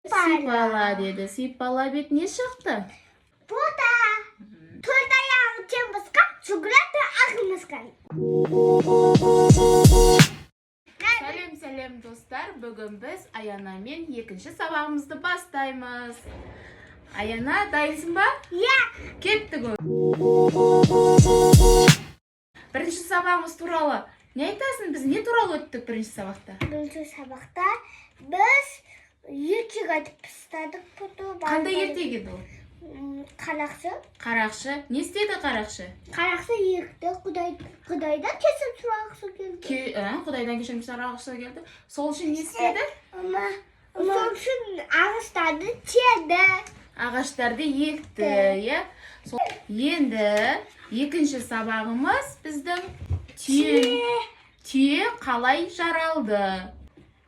Sipala dedi. Sipala bet ne şıktı? Bu da to'rt oyog'i chimizqa, sugrata aqimizqa. Salom dostlar. Bugün biz Ayana men ikinci sabahımızda başlaymiz. Ayana, dayısın ba? Ya. Kettik. Birinci sabahımız turалы ne aytasın? Biz ne turалы öttük birinci sabahta? Birinchi sabahda biz ertaga aytib istadik butu. Qanday ertak edi u? Qaraqchi. Qaraqchi. Ne istedi qaraqchi? Qaraqchi yekdi. Xudoydan kesim so'rag'isi keldi. Xudoydan kechirim so'rag'isi keldi. Sol uchun ne istedi? Sol uchun ağaçlarni chedi. Ağaçlarda yekdi, ya. Endi ikinci sabahımız bizden tüye qalay jaraldı.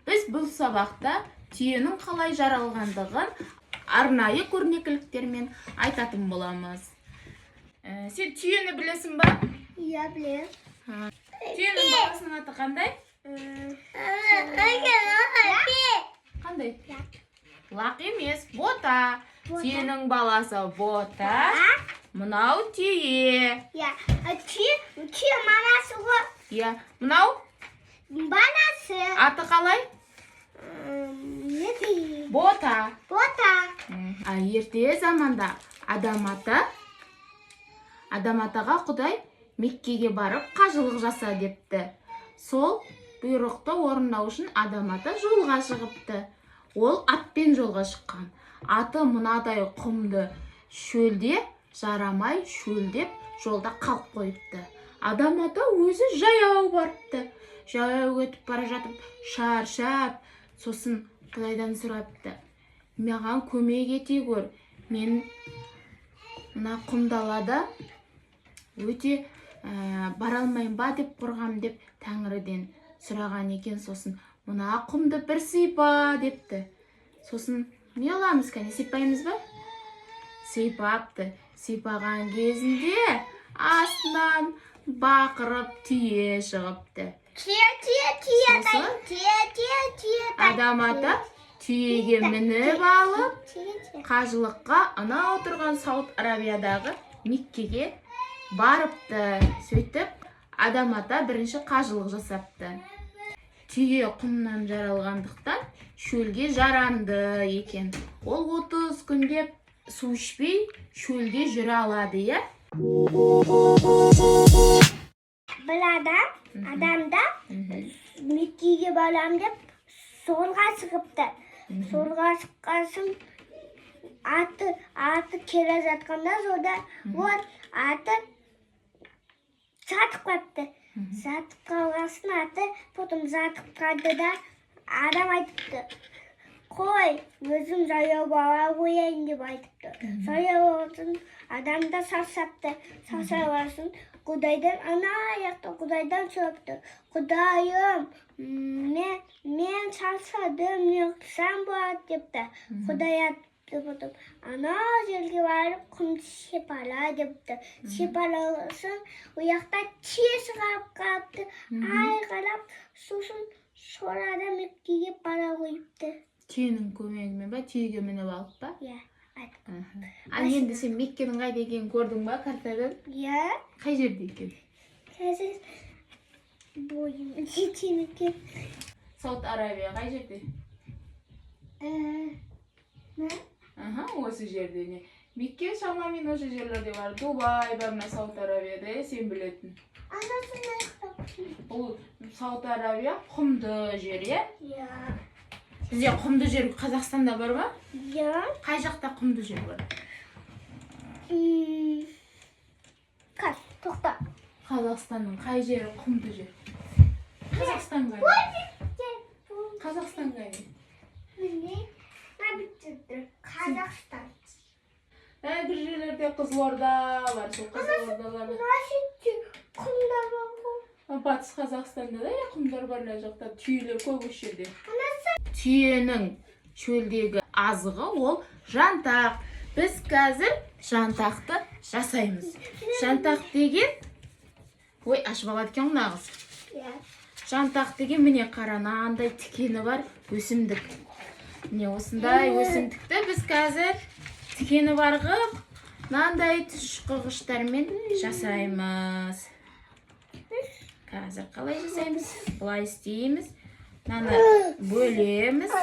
Biz bu sabahta tüyenin qalay jaralgandығын arnayı көрнекіліктермен айтатын боламыз. Sen tüyeni bilesin ba? Ya bilem. Tüyenin balasının atı qanday? Qanday? Laq емес, бота. Tüyenin balası бота. Mınau tüye. Ya, tüye manası o. Ya, mınau? Banası. Atı qalay? Ne diyeyim? Бота. Bota. Ерте заманда Адам атаға Құдай Меккеге барып қажылық жаса депті. Сол бұйрықты орындау үшін Адам ата жолға шығыпты. Ол атпен жолға шыққан. Аты мынадай құмды шөлде жарамай шөлдеп жолда қалып қойыпты. Адам ата өзі жаяу барыпты. Жаяу өтіп бара жатып шаршап, сосын Құдайдан сұрапты. Маған көмек ете көр. Мен мына құмдалада өте бара алмайым ба деп қорғам деп Тәңірден сұраған екен. Сосын мына құмды бір сыйпа депті. Сосын не аламыз кәне, сыйпаймыз ба? Сыйпапты. Сыйпаған кезінде астынан бақырып түйе шығыпты. Адам ата түйеге мініп алып, қажылыққа анау отырған Сауд Арабиядағы Меккеге барыпты. Сөйтіп, Адам ата бірінші қажылық жасапты. Түйе құмнан жаралғандықтан шөлге жарамды екен. Ол 30 күндеп су ішпей шөлде жүре алады, я? Bir adamda Mekke'ye baram deb so'lga chiqibdi. So'lga chiqqansin ati kelayotganda so'da ati satib qolibdi. Satib qolgansin ati potom satib qoldida adam aytibdi. Qo'y, o'zim jayov bora qo'yayin deb aytibdi. Jayov olsin, adamda sarsabdi. Sarsavarsin. Құдайдан ана аяқта Құдайдан сөпті. Құдайым, мен шаршадым, не қылсам болады депті. Құдай айтты бұтып, ана жерге барып құмды сипала депті. Сипаласын, ұяқта тие шығарып қалыпты. Айғалап, сосын шорада Меккеге бара қойыпты. Түйенің көмегімен ба? Түйеге мініп алып ба? Иә. Ал енді сен Меккенің қайда екенін көрдің ба картадан? Иә. Қай жерде екен? Қазір бойым жетен екен. Сауд Арабия қай жерде? Не? Осы жерде не? Мекке шамамен осы жерлерде бар. Дубай бар, мына Сауд Арабияда, сен білетін. Анасын аяқтап. Бұл Сауд Арабия құмды жер, е? Иә. Сізде құмды жер Қазақстанда бар ба? Иә. Қай жақта құмды жер бар? Тоқта. Қазақстанның қай жері құмды жер? Қазақстан қай? Қазақстан қай? Қазақстан. Бір жерлерде Қызылорда бар, сол Қызылордаларда. Құмдар бар. Батыс Қазақстанда да құмдар бар, жақта түйелер көп осы жерде. Түйенің шөлдегі азығы ол жантақ. Біз қазір жантақты жасаймыз. Жантақ деген... Ой, ашып алады екен нағыз. Жантақ деген міне қара, мынандай тікені бар өсімдік. Міне осындай өсімдікті біз қазір тікені бар қып, мынандай түшқығыштармен жасаймыз. Қазір қалай жасаймыз? Бұлай істейміз. Мынаны бөлеміз.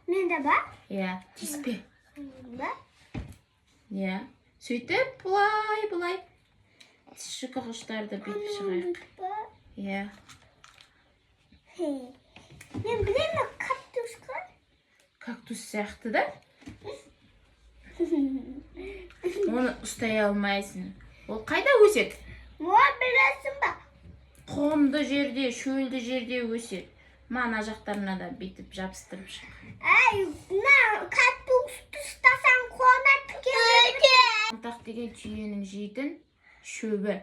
Менде бар? Иә, тиіспе. Бар? Иә. Сөйтіп, бұлай. Түшқығыштарды бүйтіп шығайық. Иә. Мен білемін, кактус қой. Кактус сияқты да? Оны ұстай алмайсың. Ол қайда өседі? Білесің ба? Құмды жерде, шөлді жерде өседі. Мана жақтарына да бүйтіп жабыстырып шық. Кактусты ұстасаң қолына тікеді. Жантақ деген түйенің жейтін шөбі.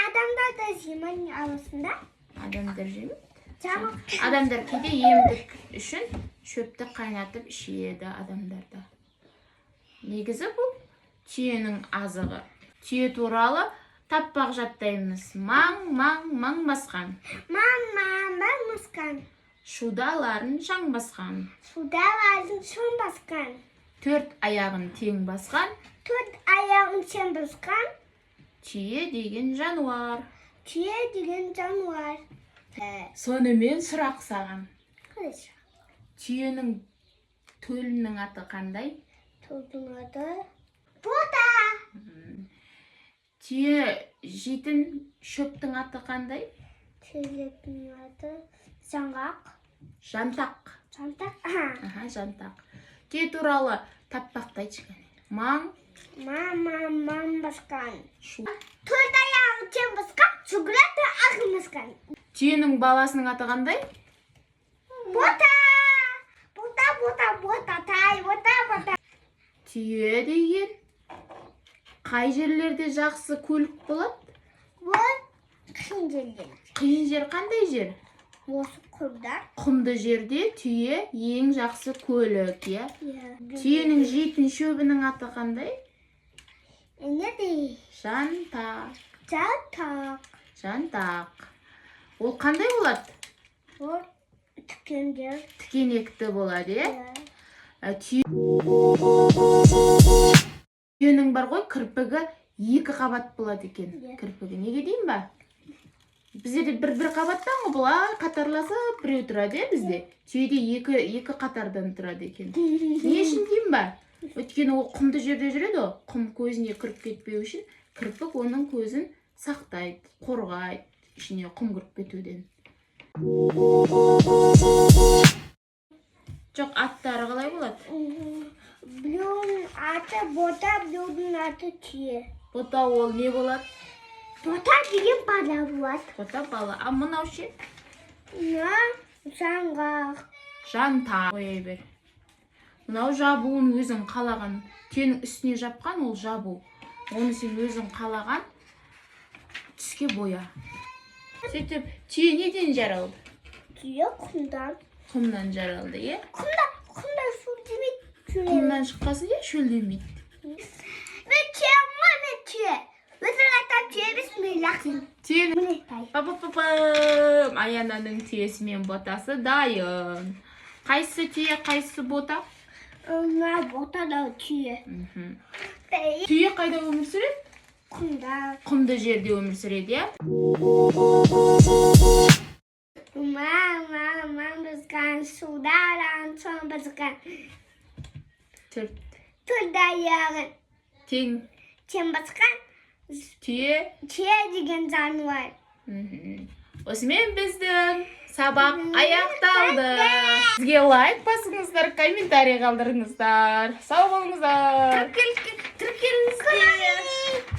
Адамдар да жемей арасында. Адамдар жемейді. Жамақ. Адамдар кейде емдік үшін шөпті қайнатып ішеді адамдарда. Негізі бұл түйенің азығы. Түйе туралы таппақ жаттаймыз. Маң басқан. Маң басқан. Шудаларын шаң басқан. Шудаларын шаң басқан. 4 аяғын тең басқан. 4 аяғын тең басқан. Түйе деген жануар. Түйе деген жануар. Сонымен сұрақ саған. Қандай? Түйенің төлінің аты қандай? Төлдің аты бота. Түйе жейтін шөптің аты қандай? Түйелердің аты жаңғақ. Жантақ. Жантақ. Жантақ. Түйе туралы таппақтай шығар. Маң басқан. 4 аяғын тең басқан. Жүгіреді ағын басқан. Түйенің баласының аты қандай? Бота. Бота. Түйе деген қай жерлерде жақсы көлік болады? Бұл қиын жерлер. Қиын жер қандай жер? Осы құмда. Құмды жерде түйе ең жақсы көлік, иә? Түйенің жейтін шөбінің аты қандай? Не де? Жантақ. Ол қандай болады? Ол тікендер. Тікенекті болады, иә? Түйенің бар ғой, кірпігі 2 қабат болады екен. Кірпігі неге дейін ба? Бізде бір қабаттан ғой, бұлар қатарласып біреу тұрады, бізде. Түйеде 2 қатардан тұрады екен. Не үшін дейін ба? Өйткені ол құмды жерде жүреді ғой. Құм көзіне кіріп кетпеу үшін кірпік оның көзін сақтайды, қорғайды, ішіне құм кіріп кетуден. Жоқ, аттары қалай болады? Біреудің аты бота, біреудің аты түйе. Бота ол не болады? Бота деген бала болады. Бота бала. А мынау ше? Жаңғақ. Жантақ. Қоя бер. Мынау жабуын өзің қалаған. Түйенің үстіне жапқан ол жабу. Оны сен өзің қалаған түске боя. Сөйтіп, түйе неден жаралды? Түйе құмдан. Құмнан жаралды, е? Құмдан шөлдемейді. Құмнан шыққасы де шөлдемейді. Мен түйе. Өзің айтам түйе бісмилlah. Түйенің Аянаның түйесі мен ботасы дайын. Қайсы түйе, қайсы бота? Бота да түйе. Түйе қайда өмір сүреді? Құмда. Құмды жерде өмір сүреді, е? Маң басқан, сударан соң басқан. 4 аяғын тең басқан. Түйе деген жануар. Осымен біздің сабақ аяқталды. Сізге лайк басыңыздар, комментарий қалдырыңыздар. Сау болыңыздар. Тіркеліңіздер.